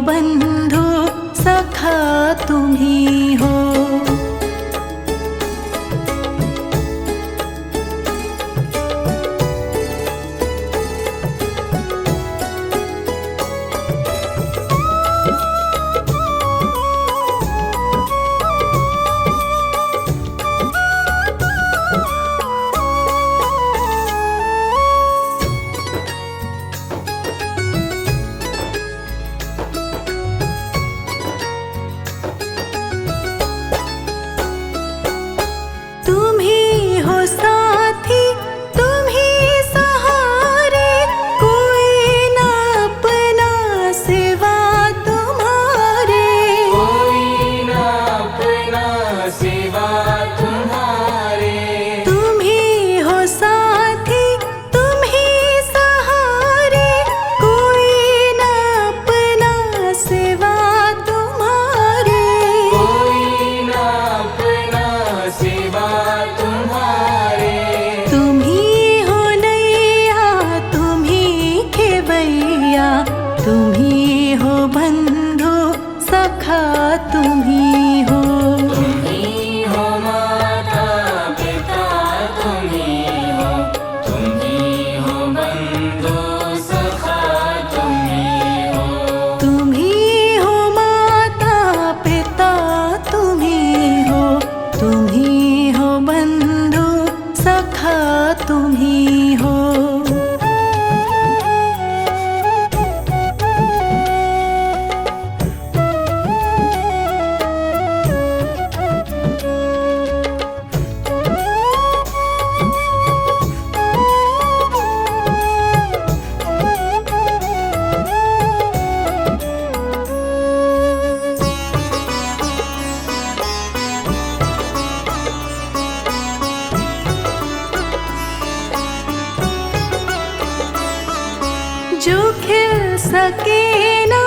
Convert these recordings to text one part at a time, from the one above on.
बंधु सखा तुम ही हो। तुम ही हो, तुम ही हो माता पिता, तुम ही हो, तुम ही हो बंधु सखा, तुम ही हो। तुम ही हो माता पिता, तुम ही हो, तुम ही हो बंधु सखा, तुम ही हो। जो खिल सके ना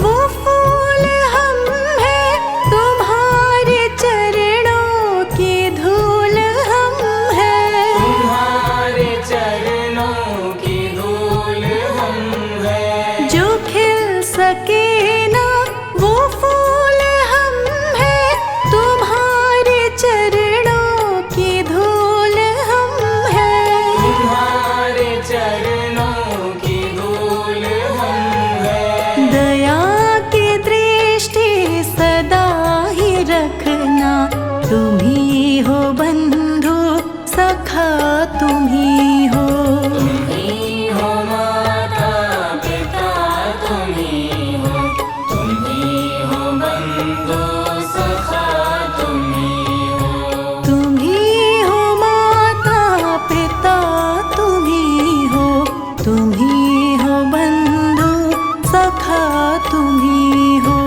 वो फूल हम हैं, तुम्हारे चरणों की धूल हम हैं। तुम्हारे चरणों की धूल हम हैं। जो खिल सके ना वो फूल हम हैं, तुम्हारे चरणों की धूल हम हैं। तुम्हारे चरणों रखना, तुम ही हो बंधु सखा, तुम ही हो। तुम ही हो माता पिता, तुम ही हो, तुम ही हो बंधु सखा, तुम ही हो। तुम ही हो माता पिता, तुम ही हो, तुम ही हो बंधु सखा, तुम ही हो।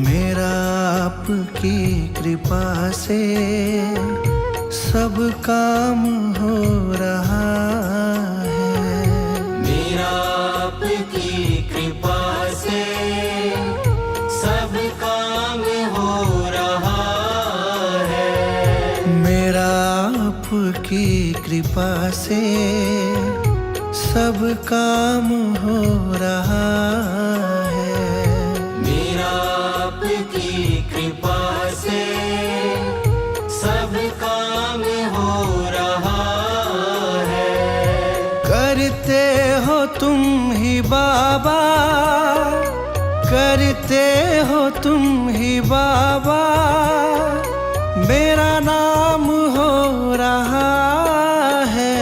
मेरा आपकी कृपा से सब काम हो रहा है। मेरा आपकी कृपा से सब काम हो रहा है। मेरा आपकी कृपा से सब काम हो रहा है। मेरा आपकी कृपा से सब काम हो रहा है। करते हो तुम ही बाबा, करते हो तुम ही बाबा, मेरा नाम हो रहा है।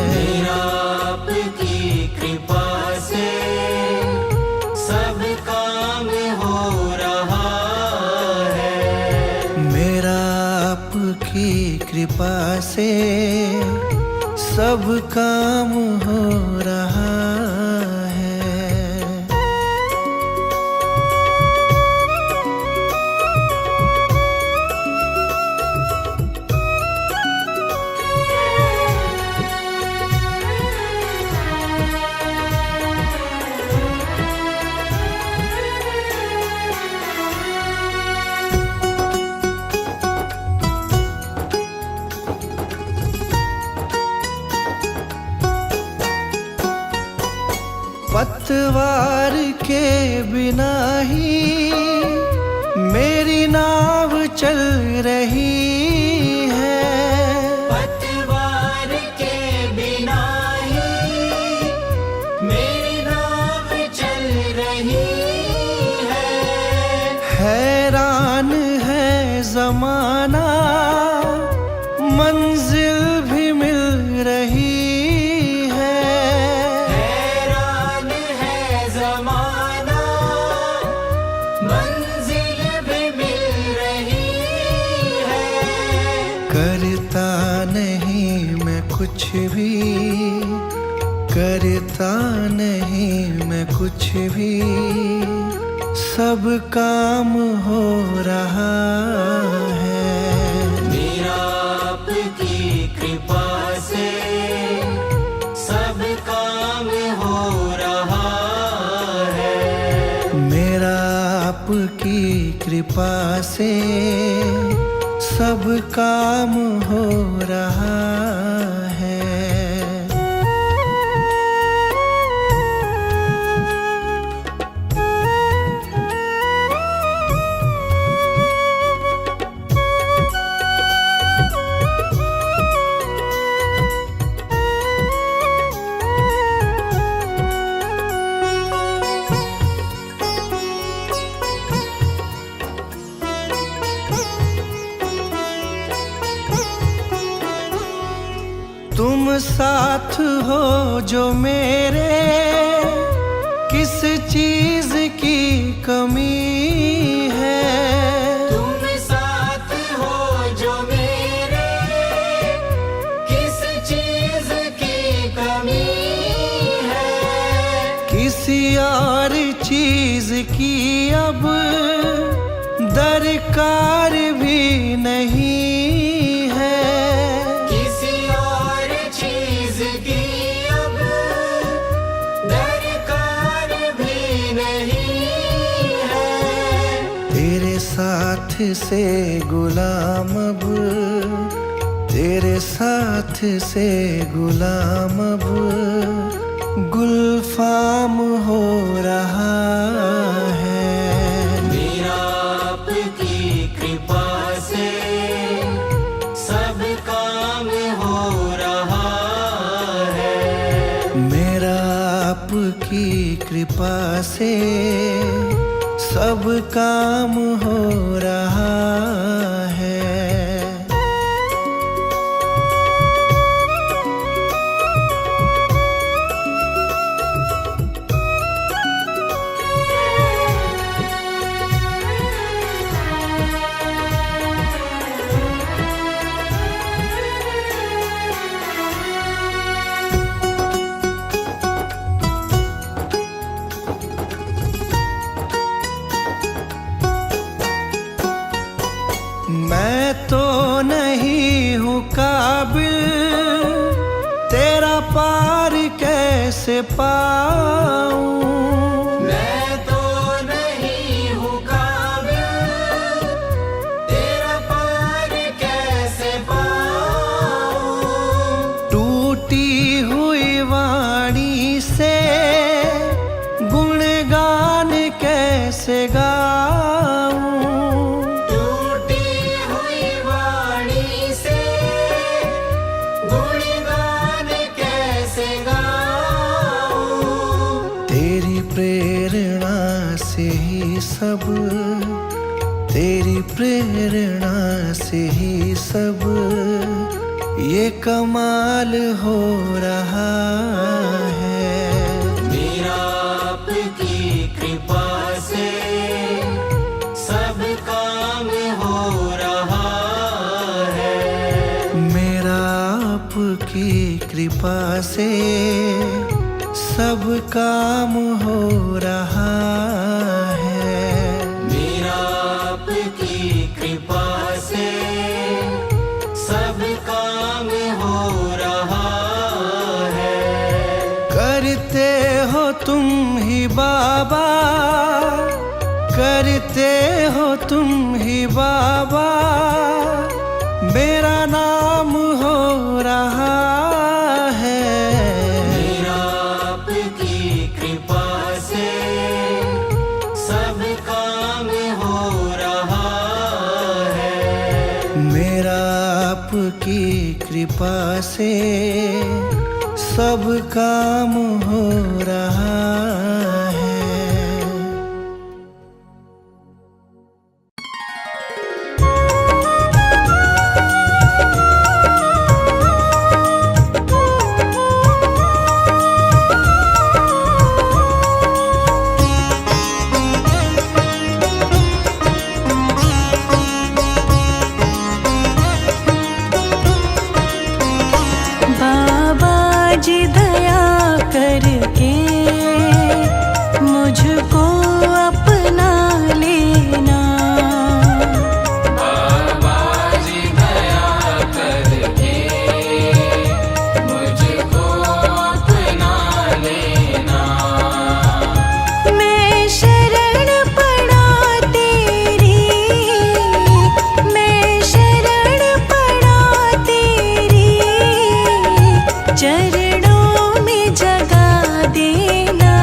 मेरा आपकी कृपा से सब काम हो रहा है। मेरा आपकी कृपा से सब काम हो रहा है। पतवार के बिना ही मेरी नाव चल रही है। पतवार के बिना ही मेरी नाव चल रही है। हैरान है जमाना मंजिल भी मिल रही है। हैरान है ज़माना मंजिल भी मिल रही है। करता नहीं मैं कुछ भी, करता नहीं मैं कुछ भी, सब काम हो रहा है। मेरा आपकी कृपा से सब काम हो रहा है। मेरा आपकी कृपा से सब काम हो रहा है। तुम साथ हो जो मेरे, किस चीज की कमी है। तुम साथ हो जो मेरे, किस चीज की कमी है। किसी और चीज की अब दरकार भी नहीं है। किसी और चीज की अब दरकार भी नहीं है। तेरे साथ से गुलाम अब, तेरे साथ से गुलाम अब गुलफाम हो रहा है। मेरा आपकी कृपा से सब काम हो रहा है। मेरा आपकी कृपा से सब काम हो रहा है। मैं तो नहीं हूँ काबिल, तेरा पार कैसे पाऊं। मैं तो नहीं हूँ काबिल, तेरा पार कैसे पाऊं। टूटी हुई वाणी से गुणगान कैसे गाऊं। तेरी प्रेरणा से ही सब, तेरी प्रेरणा से ही सब ये कमाल हो रहा है। मेरा आपकी कृपा से सब काम हो रहा है। मेरा आपकी कृपा से सब काम हो रहा है। मेरा आपकी कृपा से सब काम हो रहा है। करते हो तुम ही बाबा, करते हो तुम ही बाबा, मेरा नाम हो रहा है। मेरा आपकी कृपा की कृपा से सब काम हो रहा है। बाबा जी दया करके मुझको अपना लेना। बाबा जी दया करके मुझको अपना लेना। मैं शरण पड़ा तेरी, मैं शरण पड़ा तेरी, चरणों में जगा देना।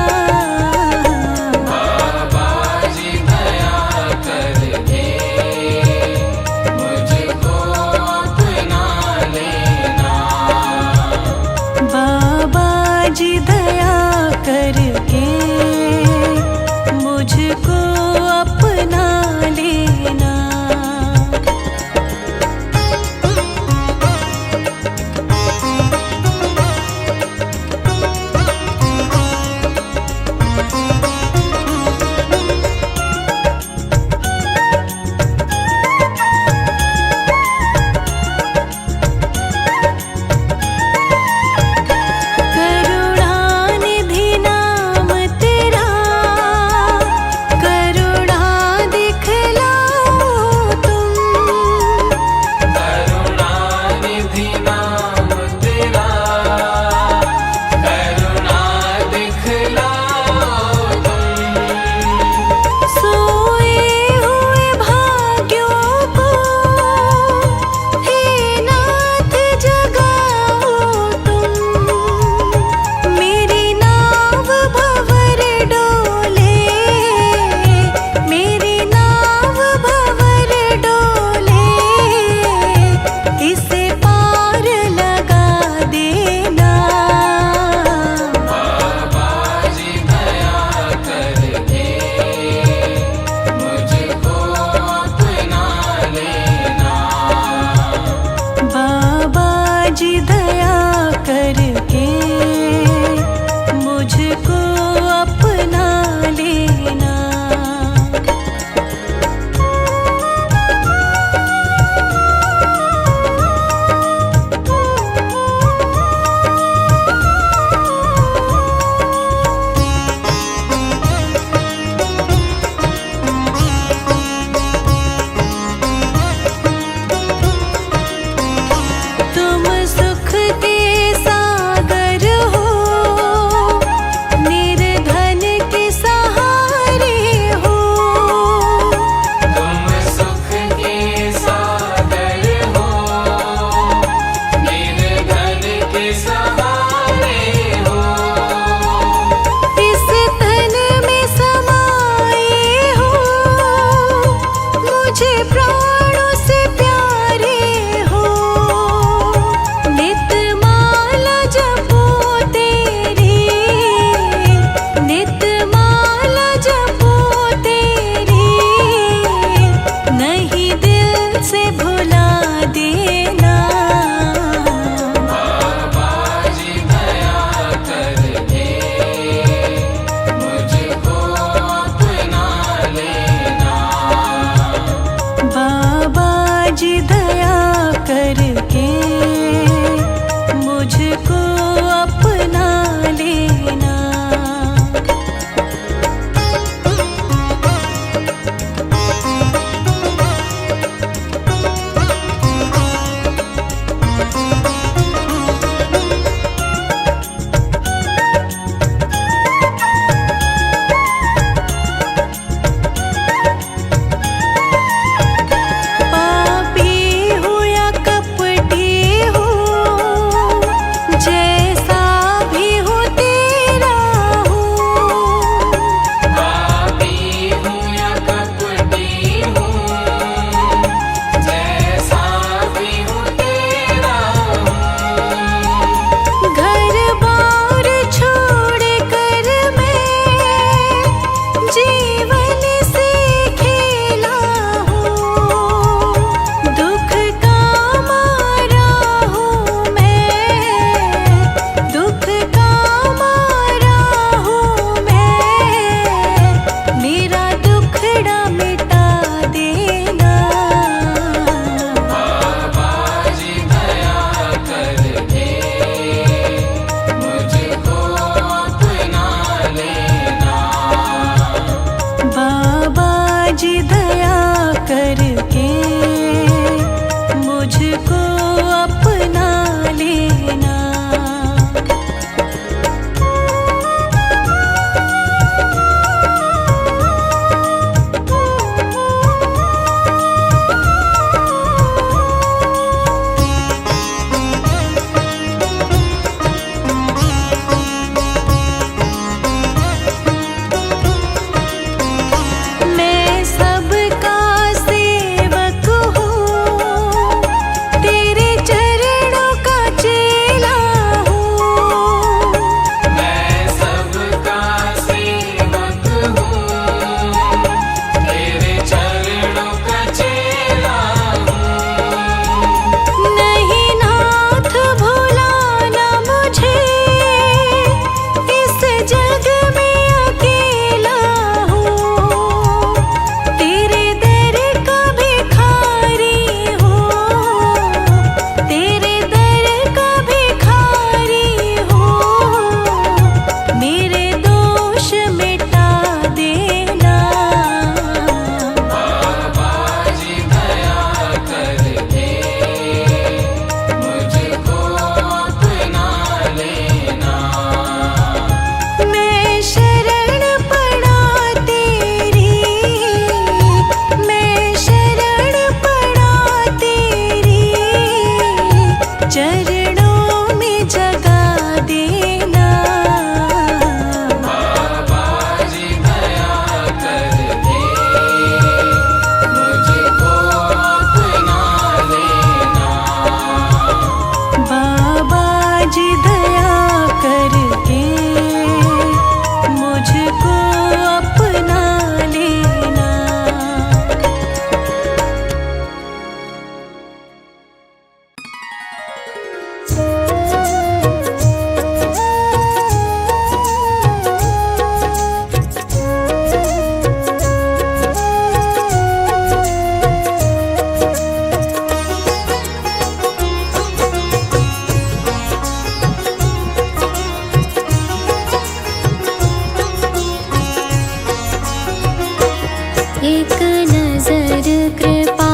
एक नजर कृपा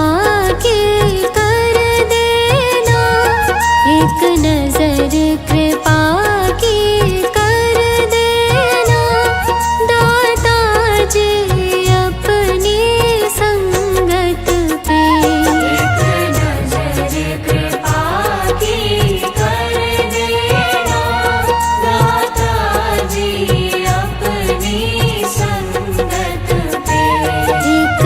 की कर देना, एक नजर कृपा की कर देना, दाता जी अपनी संगत पे। एक नजर कृपा की कर देना, दाता जी अपनी संगत पे। एक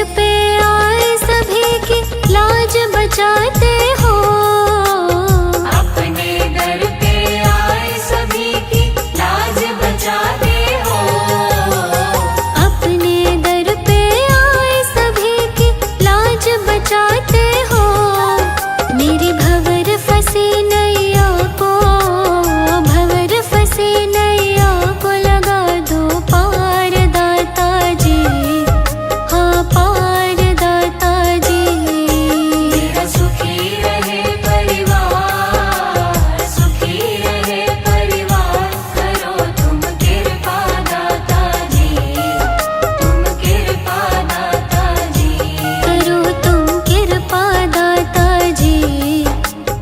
दर पे आए सभी की लाज बचाते हो। अपने दर पे आए सभी की लाज बचाते हो। अपने दर पे आए सभी की लाज बचाते हो। मेरी भंवर फंसी नैया को, भंवर फंसी नैया को लगा दो पार दाता जी, हाँ पार दाता जी। मेरा सुखी रहे परिवार, सुखी रहे परिवार, करो तुम कृपा दाता जी, तुम कृपा दाता जी। करो तुम कृपा दाता जी,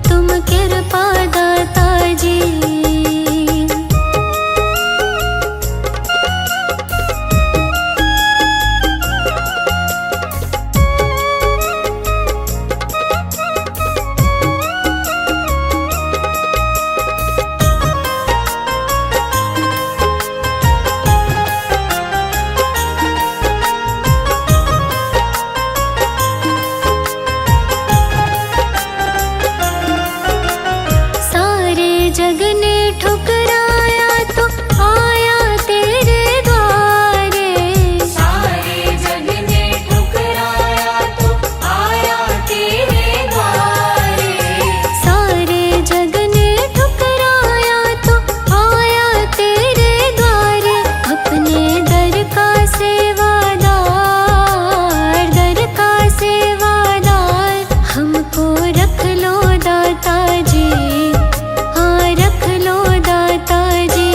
तुम कृपा दाता जी। सारे जग ने ठुकराया तो आया तेरे द्वारे। सारे जग ने ठुकराया तो आया तेरे द्वारे। सारे जग ने ठुकराया तो आया तेरे द्वारे। अपने दर का सेवादार, दर का सेवादार, हमको रख लो दाता जी, हाँ रख लो दाता जी।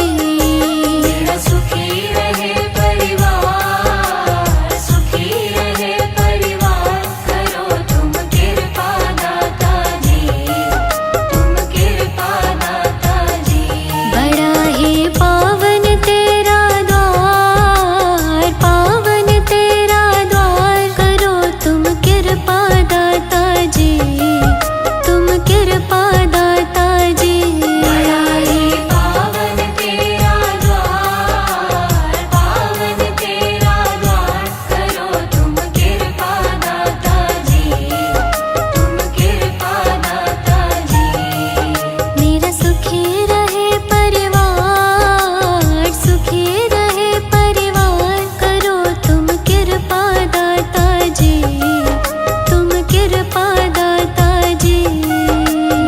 मेरा सुखी रहे परिवार, सुखी रहे परिवार, करो तुम कृपा दाता जी, तुम कृपा दाता जी। बड़ा ही पावन तेरा द्वार, पावन तेरा द्वार, करो तुम कृपा दाता जी, तुम कृपा दाता जी। बड़ा ही पावन तेरा द्वार, पावन तेरा द्वार, करो तुम कृपा दाता जी, तुम कृपा दाता जी। मेरा सुखी रहे परिवार, सुखी रहे परिवार, करो तुम कृपा दाता जी, तुम कृपा दाता जी।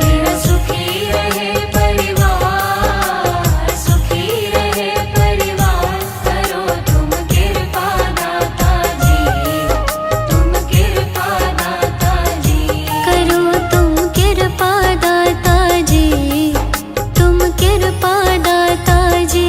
मेरा सुखी रहे परिवार, सुखी रहे परिवार, करो तुम कृपा दाता जी, तुम कृपा दाता जी। करो तुम कृपा दाता जी, तुम कृपा दाता जी।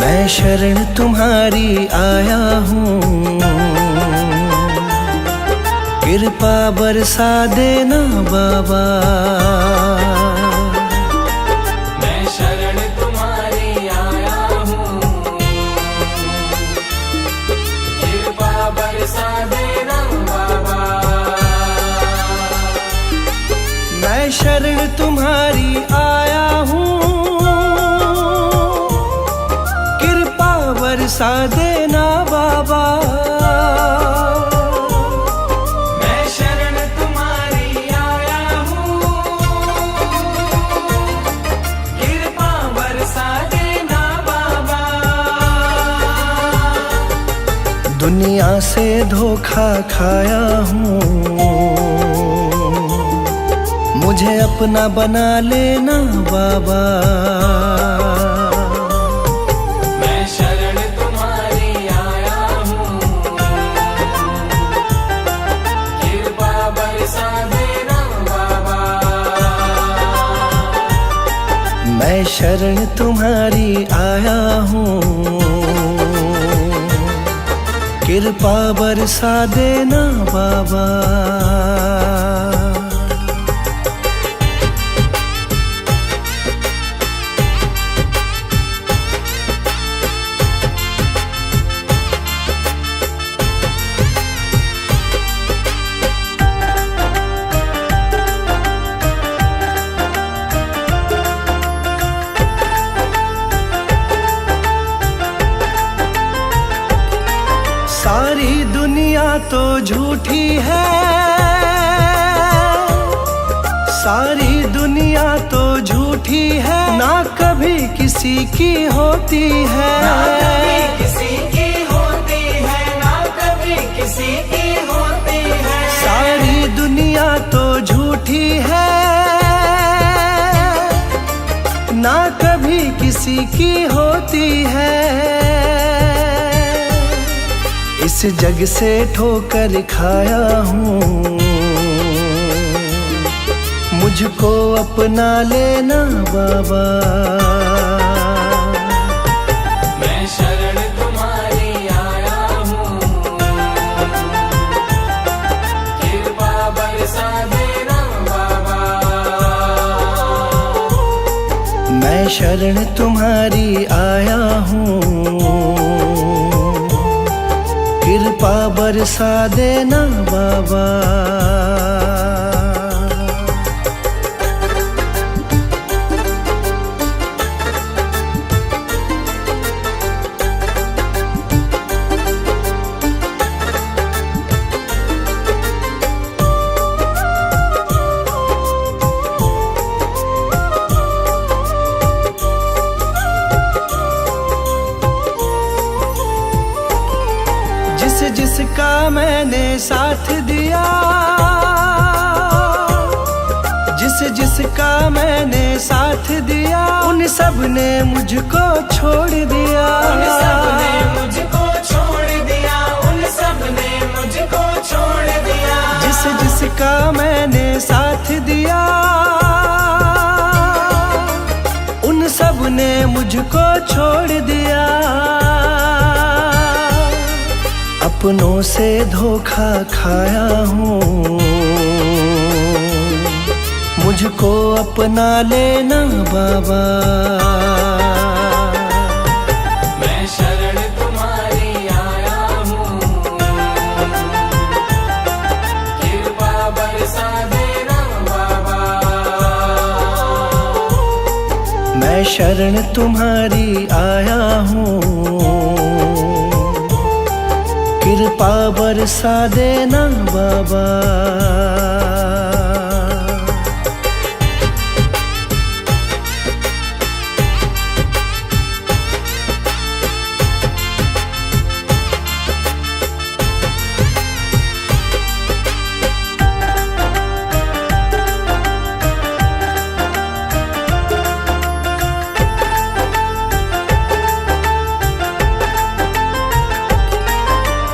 मैं शरण तुम्हारी आया हूँ, कृपा बरसा देना बाबा। मैं शरण तुम्हारी आया हूँ, कृपा बरसा देना बाबा। मैं शरण तुम्हारी आया हूँ, कृपा बरसा देना बाबा। मैं शरण तुम्हारी आया हूँ, कृपा बरसा देना बाबा। दुनिया से धोखा खाया हूँ, मुझे अपना बना लेना बाबा। मैं शरण तुम्हारी आया हूँ, कृपा बरसा देना बाबा। मैं शरण तुम्हारी आया हूँ, कृपा बरसा देना बाबा। सारी दुनिया तो झूठी है, सारी दुनिया तो झूठी है, ना कभी किसी की होती है, ना कभी किसी की होती है, ना कभी किसी की होती है। सारी दुनिया तो झूठी है, ना कभी किसी की होती है। इस जग से ठोकर खाया हूँ, मुझको अपना लेना बाबा। मैं शरण तुम्हारी आया हूँ, कृपा बरसा देना बाबा। मैं शरण तुम्हारी आया हूँ, कृपा बरसा देना बाबा। जिसका मैंने साथ दिया, जिसका मैंने साथ दिया, उन सब ने मुझको छोड़ दिया, उन सब ने मुझको छोड़ दिया, उन सब ने मुझको छोड़ दिया। जिसका मैंने साथ दिया, उन सब ने मुझको छोड़ दिया। अपनों से धोखा खाया हूँ, मुझको अपना लेना बाबा। मैं शरण तुम्हारी आया हूँ, कृपा बरसा देना बाबा। मैं शरण तुम्हारी आया हूँ, कृपा बरसा देना बाबा।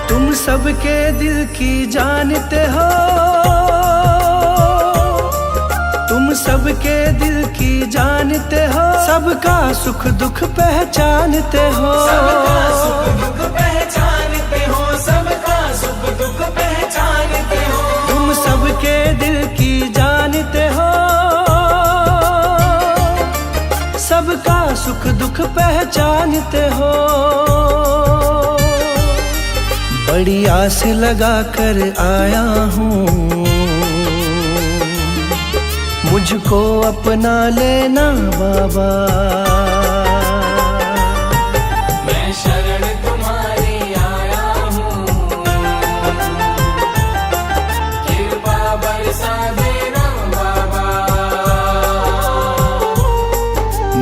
तुम सबके दिल की जानते हो, तुम सबके दिल की जानते हो, सबका सुख दुख पहचानते हो, सबका सुख दुख पहचानते हो, सबका सुख दुख पहचानते हो। तुम सबके दिल की जानते हो, सबका सुख दुख पहचानते हो। बड़ी आस लगा कर आया हूँ, मुझको अपना लेना बाबा। मैं शरण तुम्हारी आया हूँ, कृपा बरसा देना बाबा।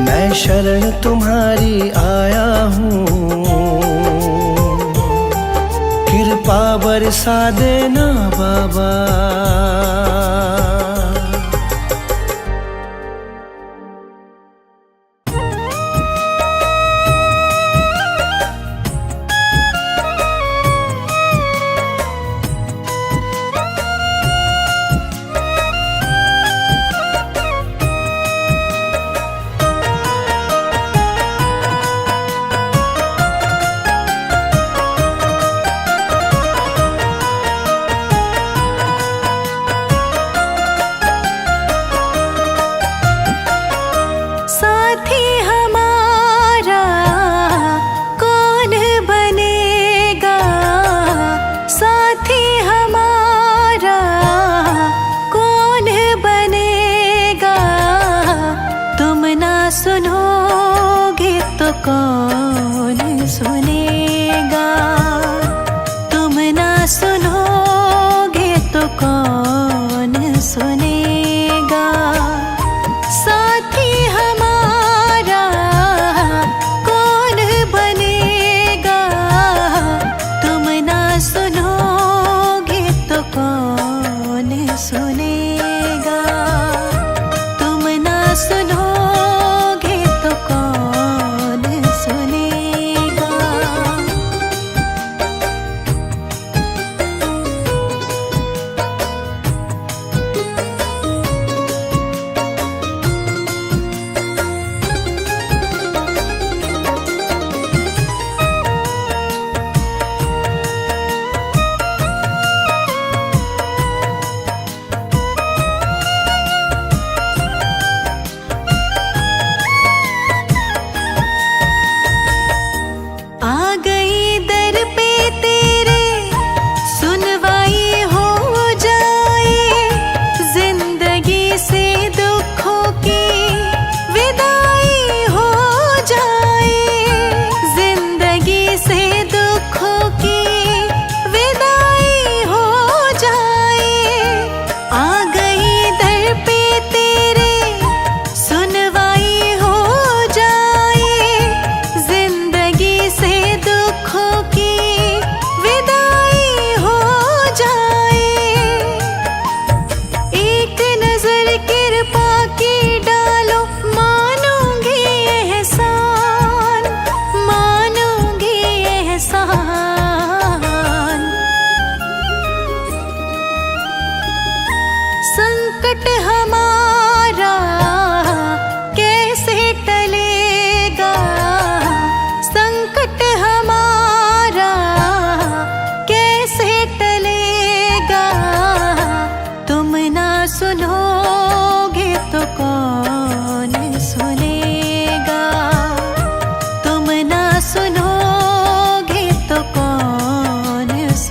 मैं शरण तुम्हारी आया हूँ, कृपा बरसा देना बाबा।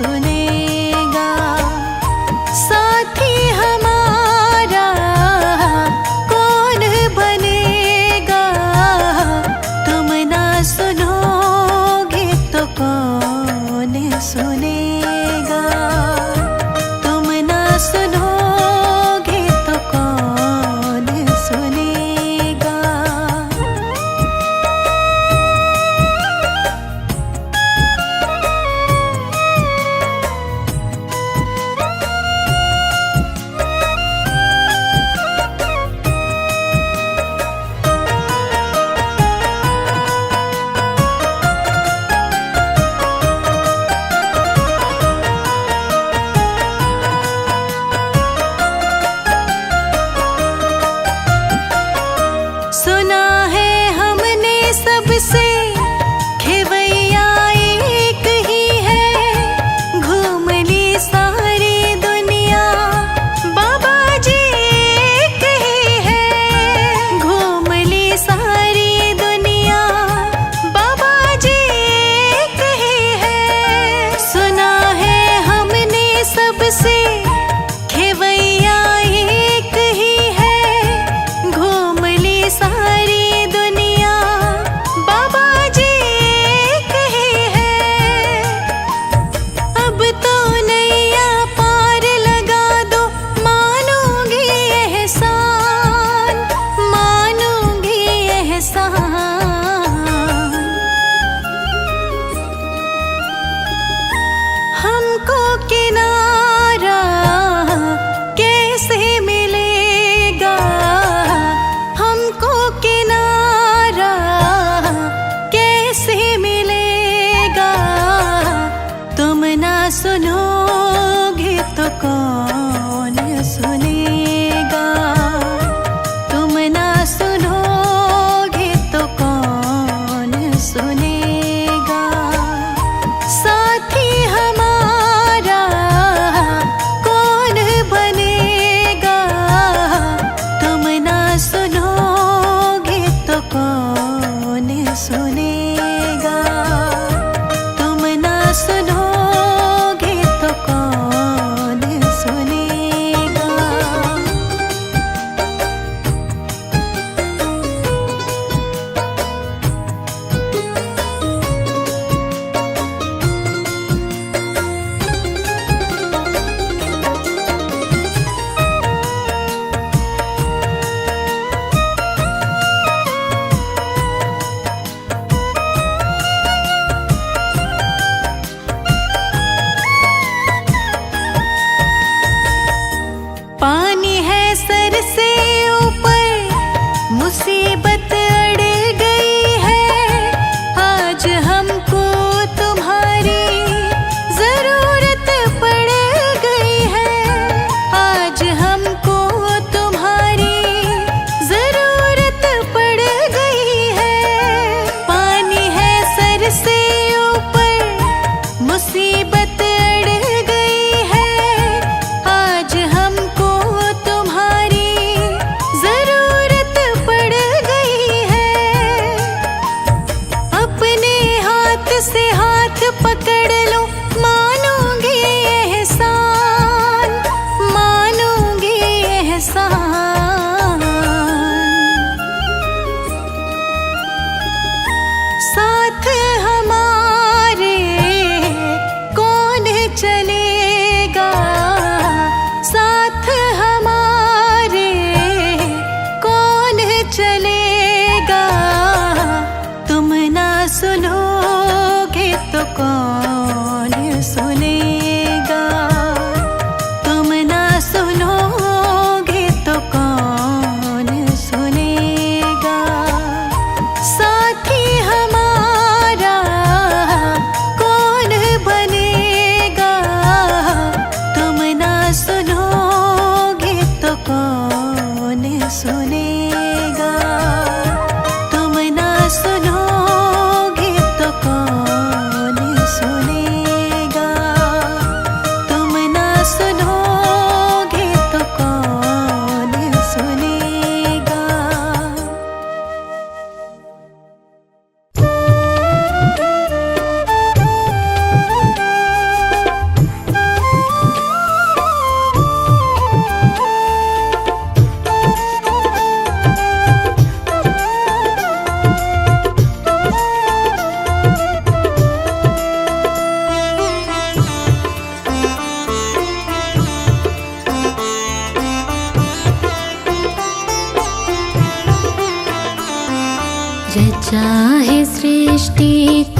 सुनेगा। साथी हमारा कौन बनेगा, तुम ना सुनोगे तो कौन सुनेगा। तुम ना सुनोगे तो कौन सुनेगा। सुना है हमने सबसे खेवैया एक ही है, घूम ली सारी दुनिया बाबा जी एक ही है। घूम ली सारी दुनिया बाबा जी एक ही है। सुना है हमने सबसे खेवैया एक ही है, घूम ली सारी दुनिया बाबा जी एक ही है। अब तो नैया पार लगा दो, मानूंगी एहसान, मानूंगी एहसान। हमको किनारा कैसे मिलेगा, हमको किनारा कैसे मिलेगा। तुम ना सुनोगे तो कौन सुनेगा। तुम ना सुनोगे तो कौन सुनेगा। साथी हमारा कौन बनेगा, तुम ना सुनोगे तो कौन सुनेगा। तुम ना सुनोगे तो कौन सुनेगा।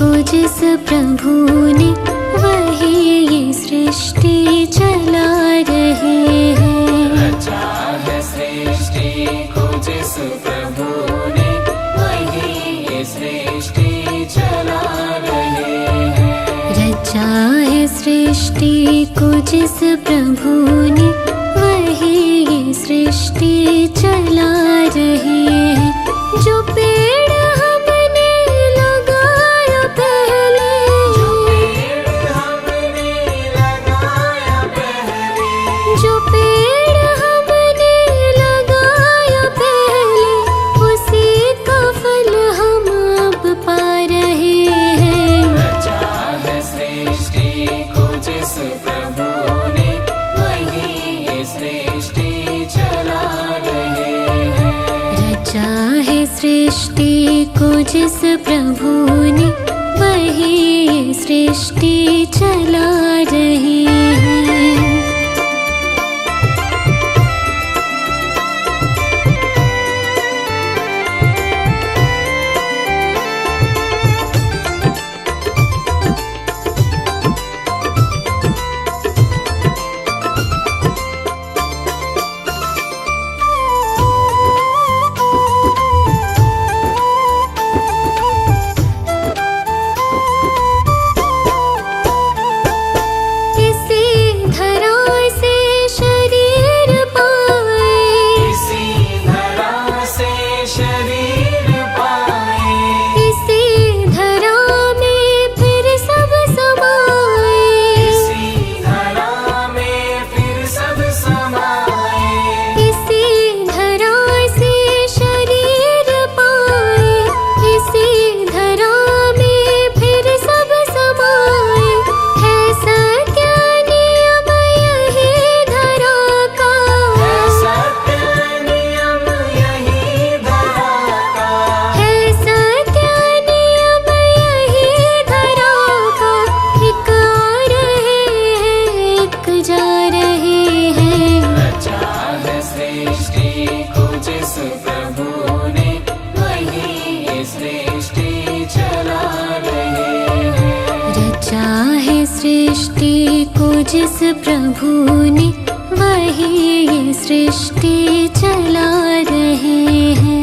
को जिस प्रभु ने वही ये सृष्टि चला रहे हैं। रचा है सृष्टि को जिस प्रभु ने वही ये सृष्टि चला रहे हैं। रचा है सृष्टि को जिस प्रभु ने वही ये सृष्टि चला रहे हैं। जो पेड़ हमने लगाया पहले, जो पेड़ हमने लगाया पहले, जो पेड़ हमने लगाया पहले, उसी का फल हम अब पा रहे हैं। रचा है सृष्टि को जिस प्रभु ने वही ये सृष्टि चला रहे हैं। रचा है सृष्टि को जिस प्रभु ने वही ये सृष्टि चला रहे हैं। इसी धरा से शरीर पाए, इसी धरा से शरीर पाए, इसी धरा में फिर सब समाए। इसी धरा में फिर सब समाए। इसी धरा से शरीर पाए, इसी धरा में फिर सब समाए। है सत्य नियम यही धरा का, है सत्य नियम यही धरा का, है सत्य नियम यही धरा का। एक आ रहे हैं, एक जा रहे हैं। रचा है सृष्टि को जिस प्रभु ने वही ये सृष्टि चला रहे हैं। रचा है सृष्टि को जिस प्रभु ने वही ये सृष्टि चला रहे हैं।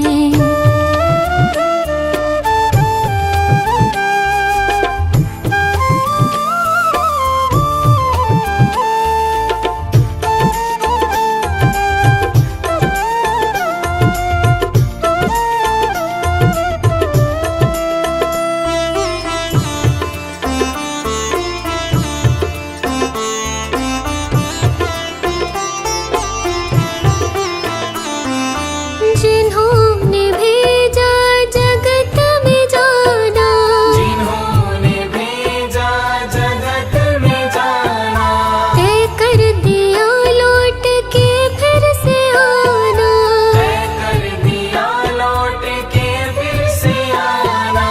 जिन्होंने भेजा जगत में जाना, जिन्होंने भेजा जगत में जाना, तय कर दिया लौट के फिर से आना। तय कर दिया लौट के फिर से आना।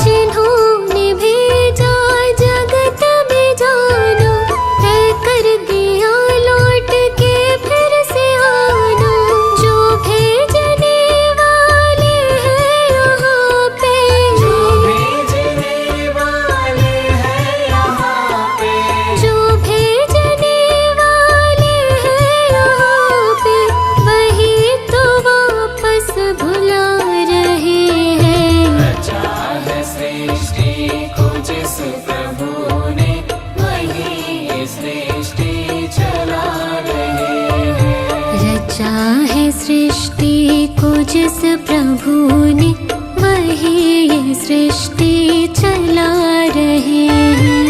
जिन्होंने भेजा जगत में जाना, तय कर दिया लौट के फिर से आना। जो भेजने वाले हैं यहाँ पे, जो भेजने वाले हैं यहाँ पे, जो भेजने वाले हैं यहाँ पे, वही तो वापस भुला रहे हैं। रचा है सृष्टि को जिस प्रभु ने वही ये सृष्टि चला रहे हैं। रचा है सृष्टि को जिस प्रभु ने वही ये सृष्टि चला रहे हैं।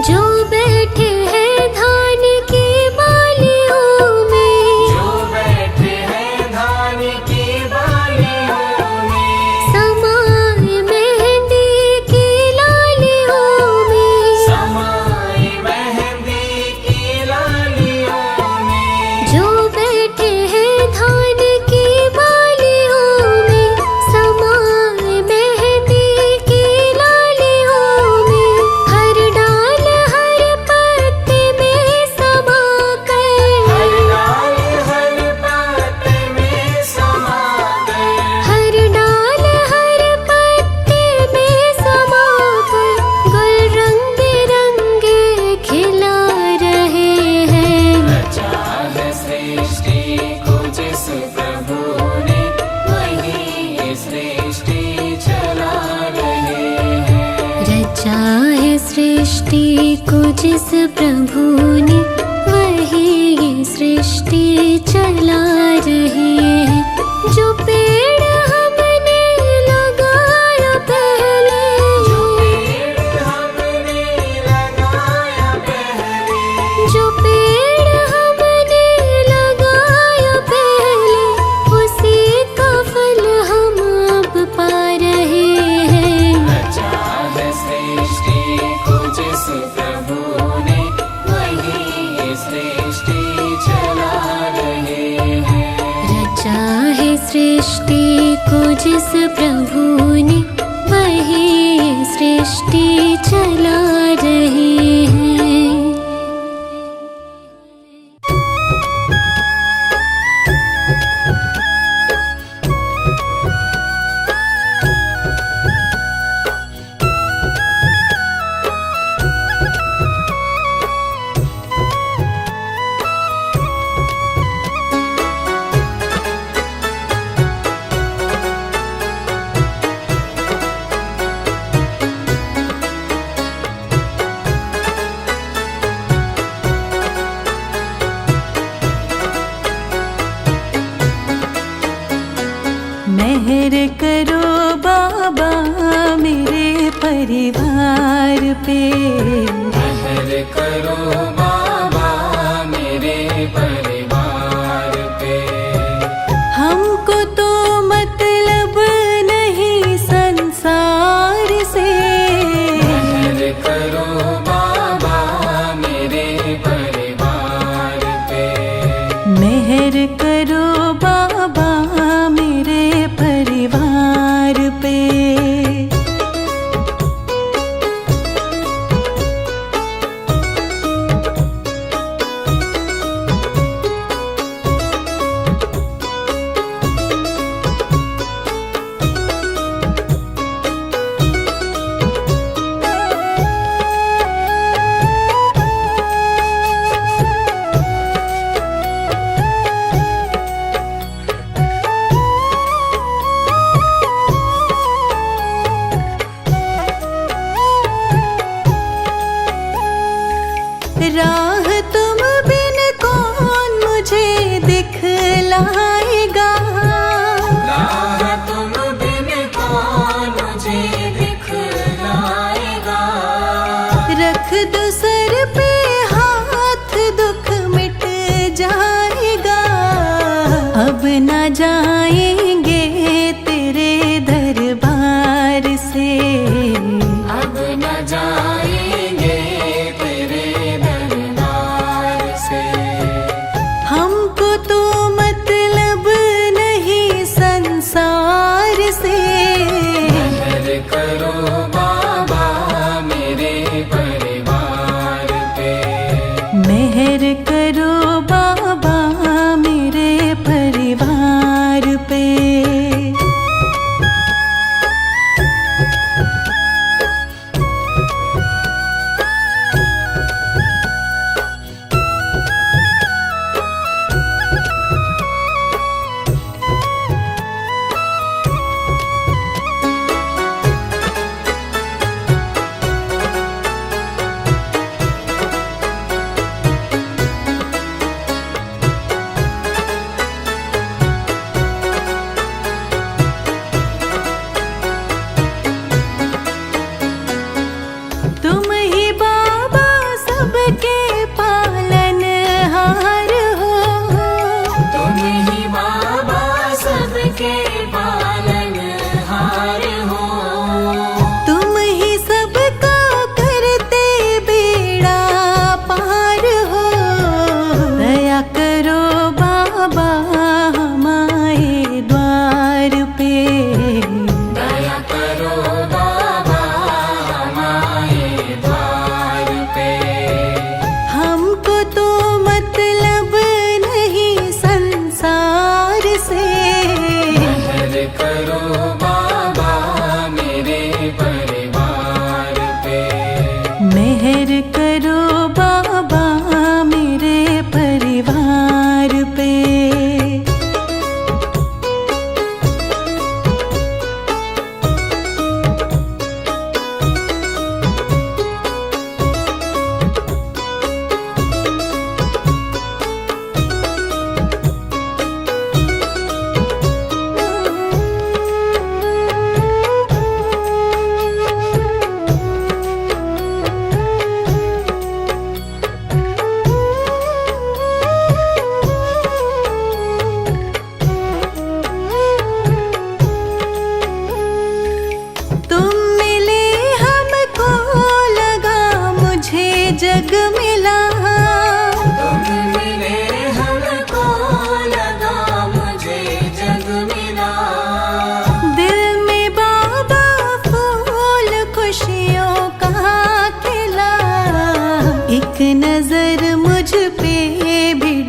जो जिस प्रभु ने वही ये सृष्टि चला रहे हैं। जो पेड़ हमने लगाया पहले, जो पेड़ हमने लगाया पहले, जो पेड़ हमने लगाया पहले, उसी का फल हम अब पा रहे हैं। रचा है सृष्टि को जिस प्रभु ने वही ये सृष्टि चला रहे हैं। रचा है सृष्टि को जिस प्रभु ने वही ये सृष्टि चला रहे हैं। मेहर करो बाबा मेरे परिवार पे, मेहर करो बाबा मेरे परिवार पे। हमको तो मतलब नहीं संसार से। मेहर करो बाबा मेरे परिवार पे। मेहर करो बाबा मेरे परिवार पे। राह तुम बिन कौन मुझे दिखलाएगा। राह तुम बिन कौन मुझे दिखलाएगा। रख दो सर पे हाथ दुख मिट जाएगा। अब न जाएंगे तेरे दरबार से। अब न जाएंगे तेरे दरबार से। हमको तो मतलब नहीं संसार से। मेहर करो बाबा मेरे परिवार पे। मेहर करो बाबा मेरे परिवार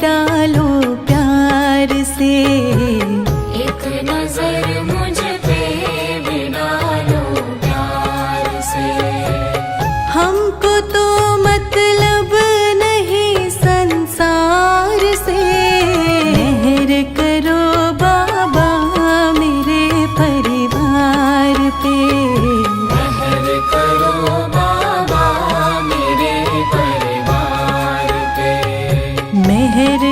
डालो प्यार से, एक नजर मुझ पे भी डालो प्यार से। हमको तो मतलब नहीं संसार से, मेहर करो बाबा मेरे परिवार पे, मेहर करो बाबा मेरे परिवार पे। मेहर